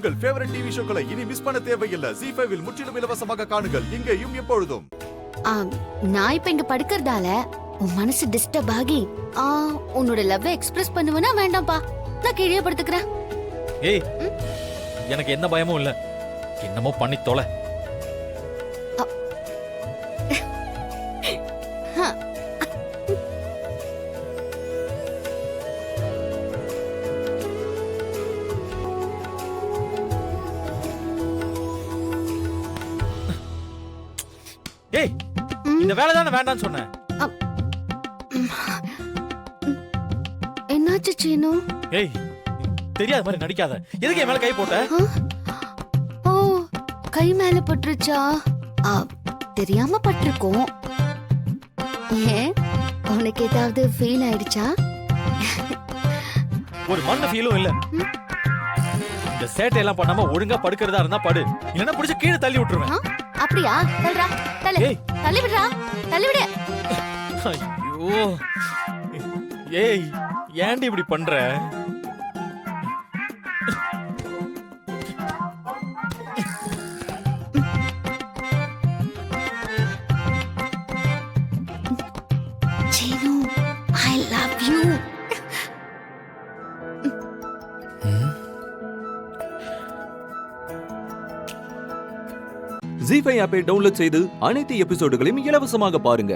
உங்கள் favourite TV ஷோக்களை இனி miss பண்ண தேவையில்லை. ZEE5 இல் முற்றிலும் இலவசமாக காணுங்கள். இங்கேயும் எப்பொழுதும். நான் இப்ப இங்க படுக்கிறதால உன் மனசு டிஸ்டர்ப் ஆகி உன்னோட லவ் எக்ஸ்பிரஸ் பண்ணுவேனா வேண்டாம்ப்பா, நான் கீழே படுத்துக்கிறேன். ஏய், எனக்கு எந்த பயமும் இல்ல, என்னமோ பண்ணி தொலை. ஏய், இந்த வேலை தானே வேண்டாம்னு சொன்னேன். என்னாச்சு சீனு? ஏய், தெரியாத மாதிரி நடிக்காத. எதுக்கு என் மேல கை போட்ட? ஓ, கை மேல பட்டுருச்சா? தெரியாம பட்டிருக்கோம். ஏன், உனக்கு ஏதாவது ஃபீல் ஆயிடுச்சா? ஒரு மண்ண ஃபீலும் இல்ல. இந்த சேட்டை எல்லாம் பண்ணாம ஒழுங்கா படுக்கிறதா இருந்தா படு, இல்லன்னா புடிச்சு கீழே தள்ளி விட்டுருவேன். அப்படியா? தள்ளுடா, தள்ளு, தள்ளி விடுறா, தள்ளி விடு. ஐயோ, ஏய், ஏன்டி இப்படி பண்ற? Seenu, I love you. ZEE5 ஆப்பை டவுன்லோட் செய்து அனைத்து எபிசோடுகளையும் இலவசமாக பாருங்க.